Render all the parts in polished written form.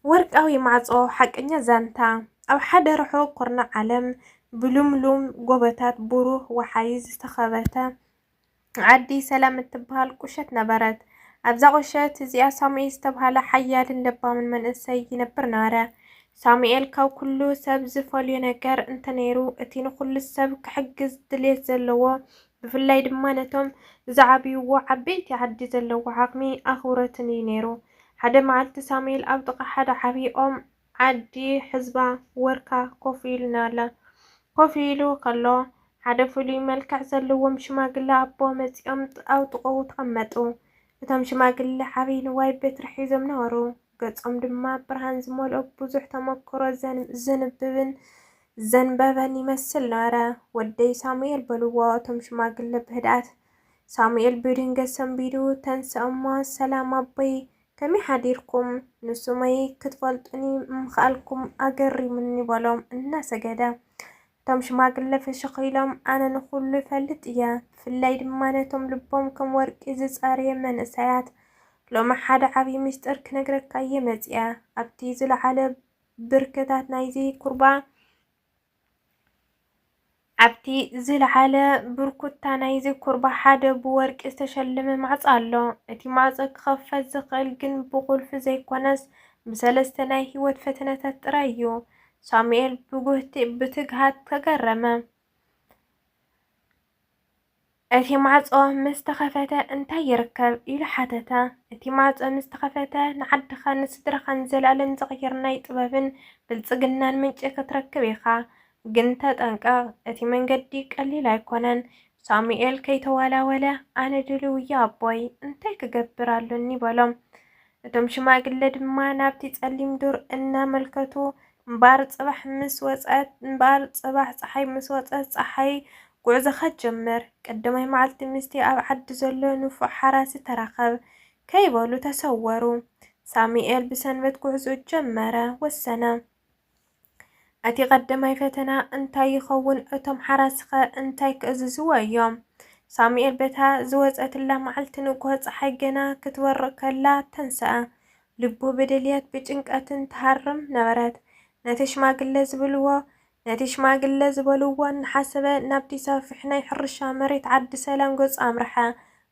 ወርቃዊ ማዕጾ ሓቀኛ ዛንታ ኣብ ሓደ ርሑቕ ኩርናዕ ዓለም ብሉምሉም ጎቦታት ብሩህ ወሓይዚ ዝተኸበተ ዓዲ ሰላም እትበሃል ቁሸት ነበረት። ኣብዛ ቁሸት እዚኣ ሳሙኤል ዝተባህለ ሓያልን ለባምን መንእሰይ ይነብር ነበረ። ሳሙኤል ካብ ኩሉ ሰብ ዝፈልዮ ነገር እንተነይሩ እቲ ንኩሉ ሰብ ክሕግዝ ድሌት ዘለዎ ብፍላይ ድማ ነቶም ዝዓብይዎ ዓበይቲ ዓዲ ዘለዎ ዓቕሚ ኣኽብሮትን እዩ ነይሩ። ሓደ መዓልቲ ሳሙኤል ኣብ ጥቓ ሓደ ዓብይ ኦም ዓዲ ህዝባ ወርካ ኮፍ ኢሉ ከሎ ሓደ ፍሉይ መልክዕ ዘለዎም ሽማግለ ኣቦ መፂኦም ኣብ ጥቕኡ ተቐመጡ። እቶም ሽማግለ ዓብይ ንዋይ በትሪ ሒዞም ነበሩ። ገጾም ድማ ብርሃን ዝመልኦ ብዙሕ ተመክሮ ዘንበበን ይመስል ነበረ። ወደይ ሳሙኤል በልዎ እቶም ሽማግለ ብህድኣት። ሳሙኤል ብድንገት ሰንቢዱ ተንስ እሞ ሰላም ኣቦይ ከመይ ሓዲርኩም? ንሱመይ ክትፈልጡኒ ምኽኣልኩም ኣገሪሙኒ በሎም እናሰገደ። እቶም ሽማግለ ፍሽኽ ኢሎም ኣነ ንኹሉ ይፈልጥ እየ፣ ብፍላይ ድማ ነቶም ልቦም ከም ወርቂ ዝጸረየ መንእሰያት። ሎሚ ሓደ ዓብይ ምስጢር ክነግረካ እየ መጺአ። ኣብቲ ዝለዓለ ብርክታት ናይዚ ኩርባ ሓደ ብወርቂ ዝተሸለመ ማዕጾ ኣሎ። እቲ ማዕጾ ክኸፈት ዝኽእል ግን ብቁልፊ ዘይኮነስ ብሰለስተ ናይ ህይወት ፈተነታት ጥራይ እዩ። ሳሙኤል ብትግሃት ተገረመ። እቲ ማዕጾ ምስ ተኸፈተ እንታይ ይርከብ ኢሉ ሓተተ። እቲ ማዕጾ ምስ ተኸፈተ ንዓድኻ ንስድራኻን ዘለኣለም ዝቕይር ናይ ጥበብን ብልጽግናን ምንጪ ክትረክብ ኢኻ። ግን ተጠንቀቕ፣ እቲ መንገዲ ቀሊል ኣይኮነን። ሳሙኤል ከይተወላወለ ኣነ ድልው እየ ኣቦይ፣ እንታይ ክገብር ኣለኒ በሎም። እቶም ሽማግለ ድማ ናብቲ ጸሊም ዱር እናመልከቱ እምበር ጽባሕ ፀሓይ ምስ ወፀት ፀሓይ ጉዕዞኻ ጀመር። ቀዳማይ መዓልቲ ምስቲ ኣብ ዓዲ ዘሎ ንፉዕ ሓራሲ ተራኸብ ከይበሉ ተሰወሩ። ሳሙኤል ብሰንበት ጉዕዞ ጀመረ፣ ወሰነ። እቲ ቀዳማይ ፈተና እንታይ ይኸውን? እቶም ሓራስኸ እንታይ ክእዝዝዎ እዮም? ሳሙኤል በታ ዝወፀትላ መዓልቲ ንግሆ ፀሓይ ገና ክትበርቕ ከላ ተንስአ። ልቡ ብድልየት ብጭንቀትን ተሃርም ነበረት። ነቲ ሽማግለ ዝበልዎ እናሓሰበ ናብቲ ሰፊሕ ናይ ሕርሻ መሬት ዓዲ ሰላም ገጹ ኣምርሐ።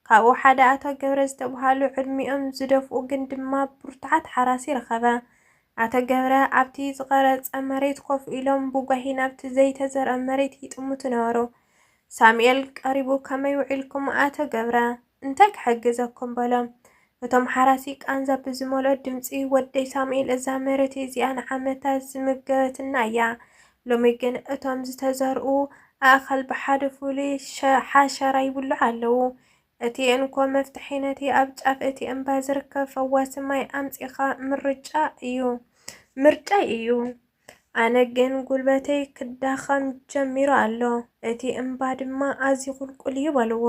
ካብኡ ሓደ ኣቶ ገብረ ዝተባህሉ ዕድሚኦም ዝደፍኡ ግን ድማ ብርቱዓት ሓራሲ ረኸበ። ኣቶ ገብረ ኣብቲ ዝቐረጸ መሬት ኮፍ ኢሎም ብጓሂ ናብቲ ዘይተዘርአ መሬት ይጥምቱ ነበሩ። ሳሙኤል ቀሪቡ ከመይ ውዒልኩም ኣቶ ገብረ? እንታይ ክሕግዘኩም በሎም። እቶም ሓራሲ ቃንዛ ብዝመልኦ ድምፂ ወደይ ሳሙኤል እዛ መሬት እዚኣ ንዓመታት ዝምገበትና እያ፣ ሎሚ ግን እቶም ዝተዘርኡ ኣእኻል ብሓደ ፍሉይ ሓሸራ ይብልዑ ኣለዉ። እቲ እንኮ መፍትሒ ነቲ ኣብ ጫፍ እቲ እምባ ዝርከብ ፈዋሲ ማይ ኣምፂኻ ምርጫይ እዩ። ኣነ ግን ጉልበተይ ክዳኸም ጀሚሩ ኣሎ፣ እቲ እምባ ድማ ኣዝዩ ቁልቁል እዩ በልዎ።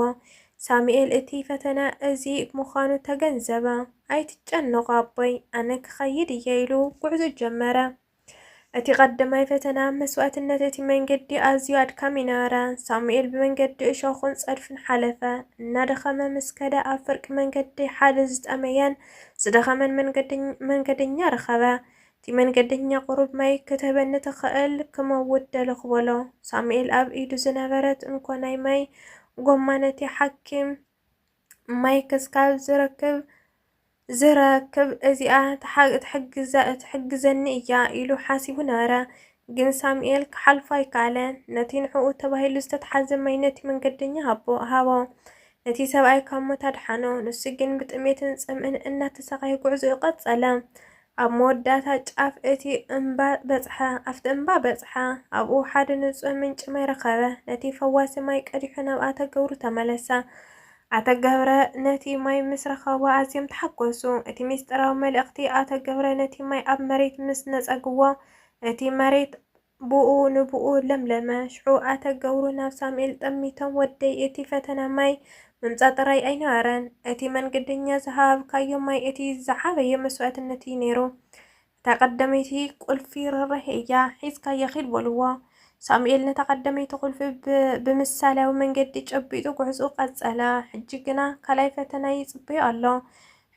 ሳሙኤል እቲ ፈተና እዚ ምዃኑ ተገንዘበ። ኣይትጨነቑ ኣቦይ፣ ኣነ ክኸይድ እየ ኢሉ ጉዕዞ ጀመረ። እቲ ቀዳማይ ፈተና መስዋእትነት፣ እቲ መንገዲ ኣዝዩ ኣድካሚ ነበረ። ሳሙኤል ብመንገዲ እሾኽን ጸድፍን ሓለፈ። እናደኸመ ምስ ከደ ኣብ ፍርቂ መንገዲ ሓደ ዝጠመየን ዝደኸመን መንገደኛ ረኸበ። እቲ መንገደኛ ቁሩብ ማይ ክትህበኒ ትኽእል? ክመውት ደለኹ በሎ። ሳሙኤል ኣብ ኢዱ ዝነበረት እንኮ ናይ ማይ ጎማ ነቲ ሓኪም ማይ ክስካብ ዝረክብ እዚኣ ትሕግዘኒ እያ ኢሉ ሓሲቡ ነበረ። ግን ሳሙኤል ክሓልፎ ኣይከኣለን። ነቲ ንሕኡ ተባሂሉ ዝተተሓዘ ማይ ነቲ መንገደኛ ሃቦ። ነቲ ሰብኣይ ካብ ሞት ኣድሓኖ። ንሱ ግን ብጥሜትን ጽምእን እናተሰቃየ ጉዕዞ ይቐጸለ። ኣብ መወዳእታ ጫፍ እቲ እምባ በጽሐ። ኣብኡ ሓደ ንጹህ ምንጪ ማይ ረኸበ። ነቲ ፈዋሲ ማይ ቀዲሑ ናብ ኣቶ ገብሩ ተመለሰ። ኣቶ ገብረ ነቲ ማይ ምስ ረኸቦ ኣዝዮም ተሓጐሱ። እቲ ምስጢራዊ መልእኽቲ ኣቶ ገብረ ነቲ ማይ ኣብ መሬት ምስ ነጸግዎ እቲ መሬት ብኡ ንብኡ ለምለመ። ሽዑ ኣቶ ገብሩ ናብ ሳሙኤል ጠሚቶም ወደይ እቲ ፈተና ማይ ምምጻእ ጥራይ ኣይነበረን፣ እቲ መንገደኛ ዝሃብካዮ ማይ እቲ ዝዓበየ መስዋእትነት እዩ ነይሩ። እታ ቀዳመይቲ ቁልፊ ርህራሄ እያ፣ ሒዝካዮ ኺድ በልዎ። ሳሙኤል ነታ ቀዳመይቲ ቁልፊ ብምሳሌያዊ መንገዲ ጨቢጡ ጉዕዞ ቀጸለ። ሕጂ ግና ካልኣይ ፈተና ይጽበዮ ኣሎ።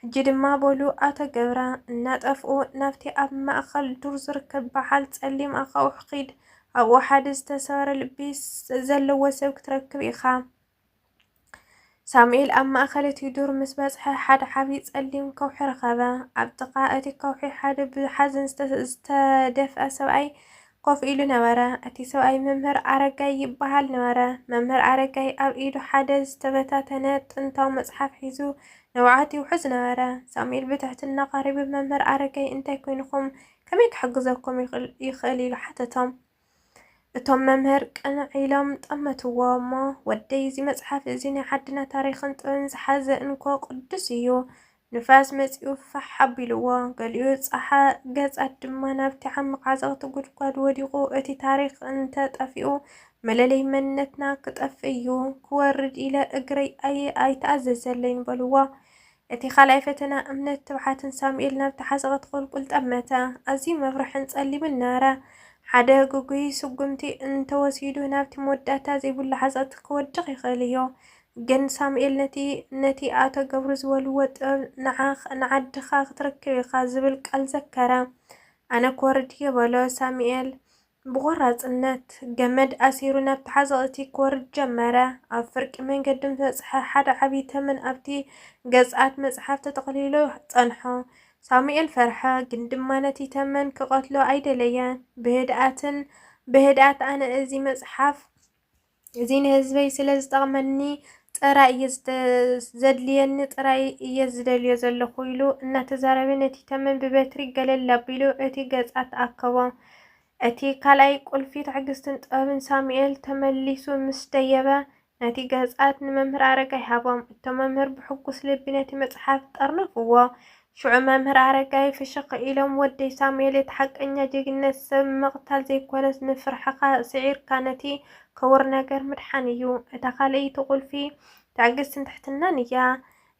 ሕጂ ድማ በሉ ኣቶ ገብራ እናጠፍኡ ናብቲ ኣብ ማእኸል ዱር ዝርከብ በዓል ጸሊም ኣኻውሕ ኺድ ኣብኡ ሓደ ዝተሰበረ ልቢ ዘለዎ ሰብ ክትረክብ ኢኻ። ሳሙኤል ኣብ ማእኸል እቲ ዱር ምስ በጽሐ ሓደ ዓብዪ ጸሊም ከውሒ ረኸበ። ኣብ ጥቓ እቲ ከውሒ ሓደ ብሓዘን ዝተደፍአ ሰብኣይ ኮፍ ኢሉ ነበረ። እቲ ሰብኣይ መምህር ኣረጋይ ይበሃል ነበረ። መምህር ኣረጋይ ኣብ ኢዱ ሓደ ዝተበታተነ ጥንታዊ መጽሓፍ ሒዙ ንባዓቱ ይውሕዝ ነበረ። ሳሙኤል ብትሕትና ቀሪቡ መምህር ኣረጋይ እንታይ ኮይንኩም ከመይ ክሕግዘኩም ይኽእል ኢሉ ሓተቶም። እቶም መምህር ቅንዕ ኢሎም ጠመትዎ እሞ ወደይ እዚ መጽሓፍ እዚ ናይ ዓድና ታሪኽን ጥበብን ዝሓዘ እንኮ ቅዱስ እዩ። ንፋስ መጺኡ ፋሕ ኣቢልዎ ገሊኡ ጻሓ ገጻት ድማ ናብቲ ዓሚቕ ዓዘቕቲ ጉድጓድ ወዲቑ እቲ ታሪኽ እንተጠፊኡ መለለይ መንነትና ክጠፍእ እዩ ክወርድ ኢለ እግረይ ኣይተኣዘዘለይን በልዎ። እቲ ካልኣይ ፈተና እምነት ትብዓትን ሳሙኤል ናብቲ ሓዘቐት ቁልቁል ጠመተ። ኣዝዩ መፍርሕን ጸሊምን ነበረ። ሓደ ጉጉይ ስጉምቲ እንተወሲዱ ናብቲ መወዳእታ ዘይብሉ ሓዘቕቲ ክወድቕ ይኽእል እዩ። ግን ሳሙኤል ነቲ ኣቶ ገብሩ ዝበልዎ ጥበብ ንዓድኻ ክትረክብ ኢኻ ዝብል ቃል ዘከረ። ኣነ ክወርድ እየ በሎ ሳሙኤል ብቆራጽነት ገመድ ኣሲሩ ናብቲ ሓዘቕቲ ክወርድ ጀመረ። ኣብ ፍርቂ መንገዲ ዝበጽሐ ሓደ ዓብዪ ተመን ኣብቲ ገጻት መጽሓፍ ተጠቕሊሉ ጸንሖ። ሳሙኤል ፈርሐ፣ ግን ድማ ነቲ ተመን ክቐትሎ ኣይደለየን። ብህድኣት ኣነ እዚ መጽሓፍ እዚ ንህዝበይ ስለ ዝጠቕመኒ ጥራይ እየ ዘድልየኒ ጥራይ እየ ዝደልዮ ዘለኹ ኢሉ እናተዛረበ ነቲ ተመን ብበትሪ ገለል ኣቢሉ እቲ ገጻት ተኣከቦ። እቲ ካልኣይ ቁልፊ ትዕግስትን ጥበብን ሳሙኤል ተመሊሱ ምስ ደየበ ነቲ ገጻት ንመምህር ኣረጋይ ሃቦም። እቶም መምህር ብሕጉስ ልቢ ነቲ መጽሓፍ ጠርነፍዎ። ሽዑ መምህር ኣረጋይ ፍሽኽ ኢሎም ወደይ ሳሙኤል እቲ ሓቀኛ ጅግነት ሰብ መቕታል ዘይኮነስ ንፍርሕኻ ስዒርካ ነቲ ክቡር ነገር ምድሓን እዩ። እታ ካልአይቲ ቁልፊ ትዕግስትን ትሕትናን እያ።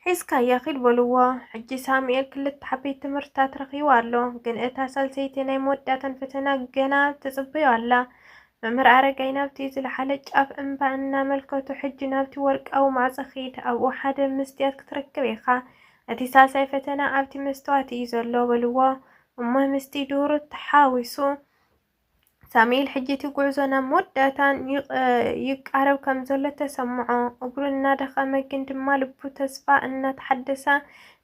ሒዝካያ ኺድ በልዎ። ሕጂ ሳሙኤል ክልተ ዓበይቲ ትምህርትታት ረኺቡ ኣሎ። ግን እታ ሳልሰይቲ ናይ መወዳእታን ፈተና ገና ትጽበዮ ኣላ። መምህር ኣረጋይ ናብቲ ዝለዓለ ጫፍ እምባ እናመልከቱ ሕጂ ናብቲ ወርቃዊ ማዕጾ ኺድ፣ ኣብኡ ሓደ መስትያት ክትረክብ ኢኻ። እቲ ሳልሳይ ፈተና ኣብቲ መስተዋት እዩ ዘሎ በልዎ። እሞ ምስቲ ዱር ተሓዊሱ ሳሙኤል ሕጂ እቲ ጉዕዞ ናብ መወዳእታን ይቃረብ ከም ዘሎ ተሰምዖ። እግሩ እናደኸመ ግን ድማ ልቡ ተስፋ እናተሓደሰ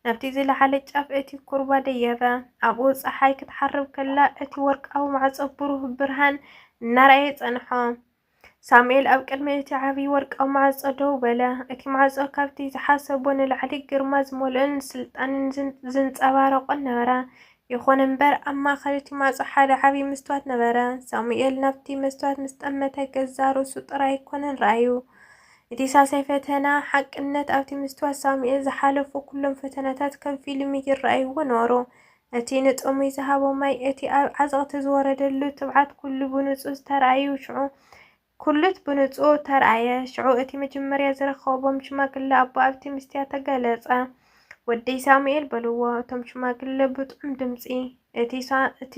ናብቲ ዝለዓለ ጫፍ እቲ ኩርባ ደየበ። ኣብኡ ፀሓይ ክትሓርብ ከላ እቲ ወርቃዊ ማዕጾ ብሩህ ብርሃን እናርኣየ ጸንሖ። ሳሙኤል ኣብ ቅድሚ እቲ ዓብዪ ወርቃዊ ማዕጾ ደው በለ። እቲ ማዕጾ ካብቲ ዝሓሰቦ ንላዕሊ ግርማ ዝመልኦን ስልጣንን ዝንጸባረቖን ነበረ። ይኹን እምበር ኣብ ማእኸል እቲ ማዕጾ ሓደ ዓብዪ መስትዋት ነበረ። ሳሙኤል ናብቲ መስትዋት ምስ ጠመተ ገዛ ርእሱ ጥራይ ኣይኮነን ረኣዩ። እቲ ሳልሳይ ፈተና ሓቅነት ኣብቲ መስትዋት ሳሙኤል ዝሓለፉ ኩሎም ፈተናታት ከም ፊልም ይረኣይዎ ነበሩ። እቲ ንጥሙይ ዝሃቦ ማይ፣ እቲ ኣብ ዓዘቕቲ ዝወረደሉ ትብዓት ኩሉ ብንጹር ተረኣየ። ሽዑ እቲ መጀመርያ ዝረኸቦም ሽማግለ ኣቦ ኣብቲ መስትያት ተገለጸ። ወደይ ሳሙኤል በልዎ እቶም ሽማግለ ብጥዑም ድምጺ። እቲ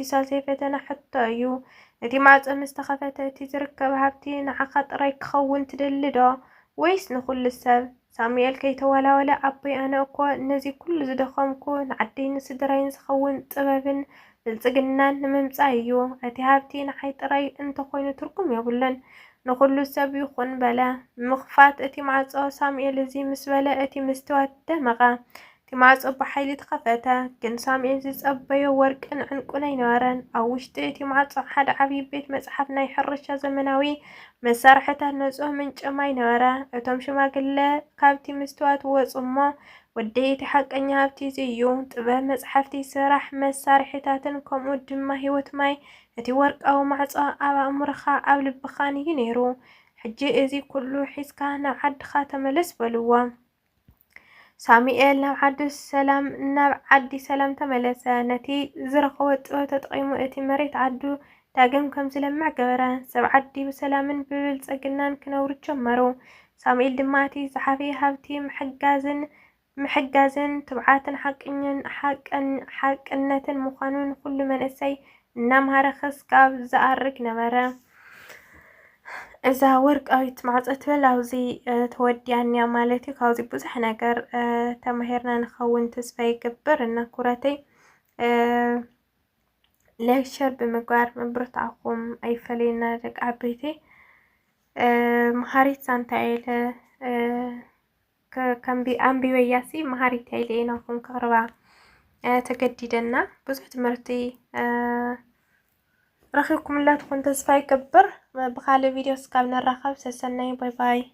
ሳልሳይ ፈተና ሕቶ እዩ። እቲ ማዕጾ ምስ ተኸፈተ እቲ ዝርከብ ሃብቲ ንዓኻ ጥራይ ክኸውን ትደሊ ዶ ወይስ ንኹሉ ሰብ? ሳሙኤል ከይተወላወለ ኣቦይ ኣነ እኮ ነዚ ኩሉ ዝደኸምኩ ንዓደይ ንስድራይን ዝኸውን ጥበብን ብልጽግናን ንምምጻእ እዩ። እቲ ሃብቲ ንዓይ ጥራይ እንተኾይኑ ትርጉም የብሉን፣ ንኹሉ ሰብ ይኹን በለ። ምኽፋት እቲ ማዕጾ ሳሙኤል እዚ ምስ በለ እቲ መስትዋት ደመቐ። እቲ ማዕጾ ብሓይሊ ተኸፈተ። ግን ሳሙኤል ዝጸበዮ ወርቅን ዕንቁን ኣይነበረን። ኣብ ውሽጢ እቲ ማዕጾ ሓደ ዓብዪ ቤተ መጽሓፍ ናይ ሕርሻ ዘመናዊ መሳርሕታት ንጹህ ምንጪ ማይ ነበረ። እቶም ሽማግለ ካብቲ መስትዋት ወጹ እሞ ወደይ እቲ ሓቀኛ ሃብቲ እዚ እዩ። ጥበብ፣ መጽሓፍቲ፣ ስራሕ መሳርሕታትን ከምኡ ድማ ህይወት ማይ። እቲ ወርቃዊ ማዕጾ ኣብ ኣእምሮኻ ኣብ ልብኻን እዩ ነይሩ። ሕጂ እዚ ኩሉ ሒዝካ ናብ ዓድኻ ተመለስ በልዎ። ሳሙኤል ናብ ዓዲ ሰላም ተመለሰ። ነቲ ዝረኸቦ ጥበብ ተጠቒሙ እቲ መሬት ዓዱ ዳግም ከም ዝለምዕ ገበረ። ሰብ ዓዲ ብሰላምን ብብልጽግናን ክነብሩ ጀመሩ። ሳሙኤል ድማ እቲ ዝዓበየ ሃብቲ ምሕጋዝን ትብዓትን ሓቅነትን ምዃኑ ንኹሉ መንእሰይ እናምሃረ ክሳብ ዝኣርግ ነበረ። إذا ورقاويت معصت بلاوزي توديانيا مالتي كاوزي بزح نجر تمهرنا نخون تسفاي كبر إن كورتي ليشر بمقار مبرتعكم أي فلينا دك عبيتي مهاريت سانتايل كان أمبي وياسي مهاريت هايلي نكون كهرباء تجديدنا بزح تمرتي رخيكم لا تكون تسفاي كبر بخالي فيديو سكابنا الرخب سسناي باي باي.